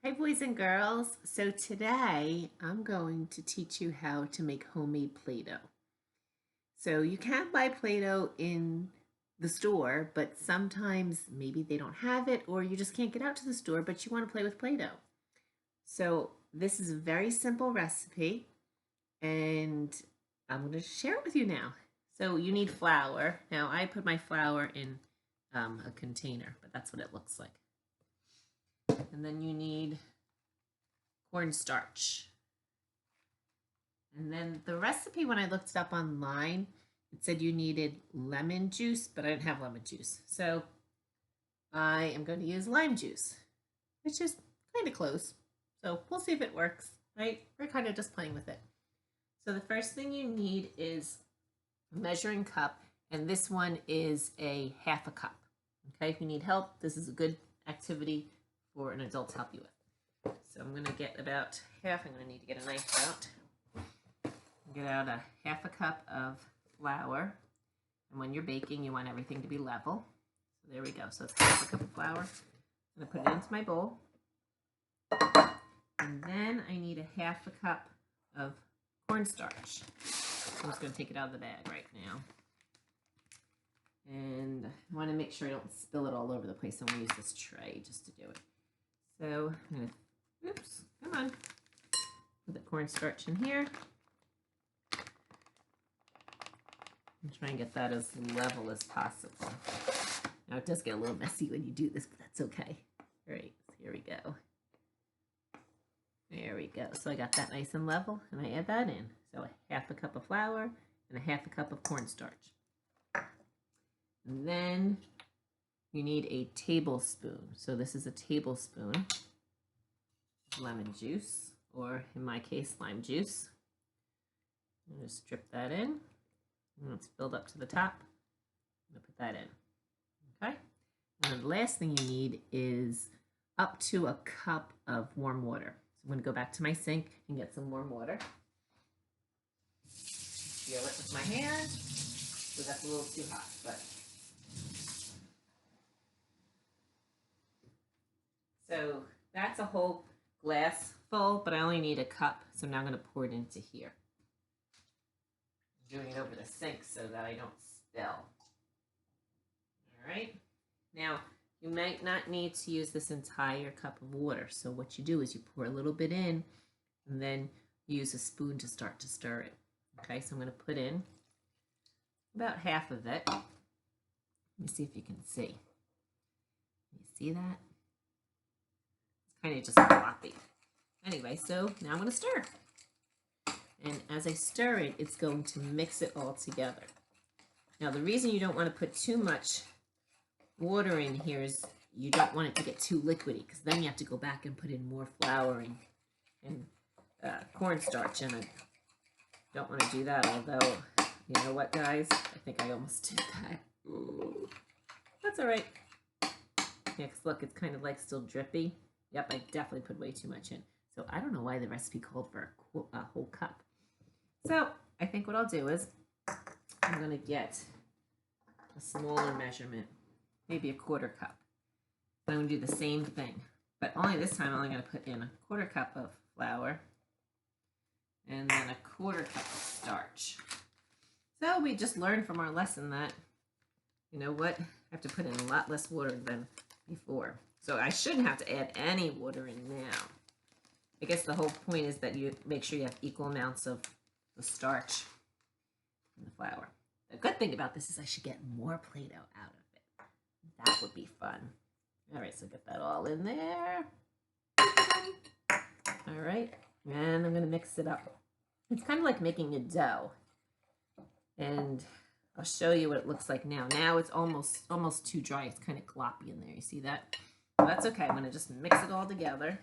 Hi boys and girls. So today I'm going to teach you how to make homemade Play-Doh. So you can buy Play-Doh in the store, but sometimes maybe they don't have it or you just can't get out to the store, but you want to play with Play-Doh. So this is a very simple recipe and I'm going to share it with you now. So you need flour. Now I put my flour in a container, but that's what it looks like. And then you need cornstarch. And then the recipe, when I looked it up online, it said you needed lemon juice, but I didn't have lemon juice. So I am going to use lime juice, which is kind of close. So we'll see if it works, right? We're kind of just playing with it. So the first thing you need is a measuring cup, and this one is a half a cup. Okay, if you need help, this is a good activity for an adult to help you with. So I'm going to get about half. I'm going to need to get a knife out. Get out a half a cup of flour. And when you're baking, you want everything to be level. So there we go. So it's half a cup of flour. I'm going to put it into my bowl. And then I need a half a cup of cornstarch. I'm just going to take it out of the bag right now. And I want to make sure I don't spill it all over the place. I'm going to use this tray just to do it. So I'm going to, oops, come on. Put the cornstarch in here. And try and get that as level as possible. Now it does get a little messy when you do this, but that's okay. All right, so here we go. There we go. So I got that nice and level, and I add that in. So a half a cup of flour and a half a cup of cornstarch. And then you need a tablespoon. So this is a tablespoon of lemon juice, or in my case, lime juice. I'm going to strip that in. And it's filled up to the top. I'm going to put that in. Okay? And then the last thing you need is up to a cup of warm water. So I'm going to go back to my sink and get some warm water. Feel it with my hand. So that's a little too hot, but. So that's a whole glass full, but I only need a cup. So now I'm going to pour it into here. Doing it over the sink so that I don't spill. All right. Now, you might not need to use this entire cup of water. So what you do is you pour a little bit in and then use a spoon to start to stir it. Okay, so I'm going to put in about half of it. Let me see if you can see. You see that? It's kind of just floppy. Anyway, so now I'm going to stir. And as I stir it, it's going to mix it all together. Now, the reason you don't want to put too much water in here is you don't want it to get too liquidy, because then you have to go back and put in more flour and cornstarch, and I don't want to do that, although, you know what, guys? I think I almost did that. Ooh. That's all right. Yeah, because look, it's kind of like still drippy. Yep, I definitely put way too much in. So I don't know why the recipe called for a whole cup. So I think what I'll do is I'm going to get a smaller measurement, maybe a quarter cup. I'm going to do the same thing, but only this time I'm only going to put in a quarter cup of flour and then a quarter cup of starch. So we just learned from our lesson that, you know what, I have to put in a lot less water than before. So I shouldn't have to add any water in now. I guess the whole point is that you make sure you have equal amounts of the starch and the flour. The good thing about this is I should get more Play-Doh out of it. That would be fun. All right, so get that all in there. All right, and I'm going to mix it up. It's kind of like making a dough. And I'll show you what it looks like now. Now it's almost too dry. It's kind of gloppy in there. You see that? Well, that's okay. I'm going to just mix it all together.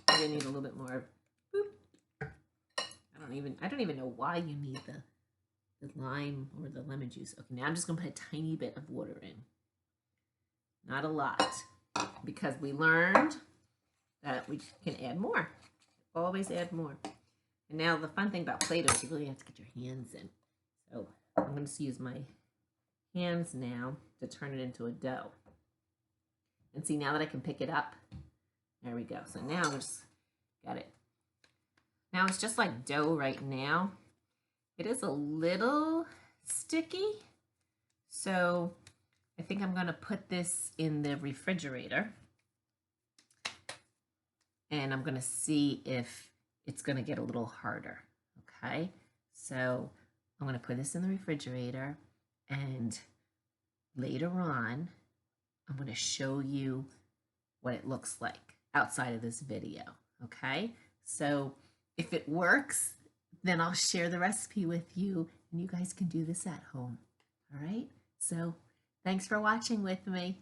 I'm going to need a little bit more. Boop. I don't even know why you need the lime or the lemon juice. Okay, now I'm just going to put a tiny bit of water in. Not a lot, because we learned that we can add more. Always add more. And now the fun thing about Play-Doh is you really have to get your hands in. So I'm going to use my hands now to turn it into a dough. And see, now that I can pick it up, There we go. So now we just got it. Now it's just like dough right now. It is a little sticky. So I think I'm going to put this in the refrigerator. And I'm going to see if it's going to get a little harder. Okay. So I'm going to put this in the refrigerator, and later on, I'm going to show you what it looks like outside of this video. Okay. So if it works, then I'll share the recipe with you and you guys can do this at home. All right. So thanks for watching with me.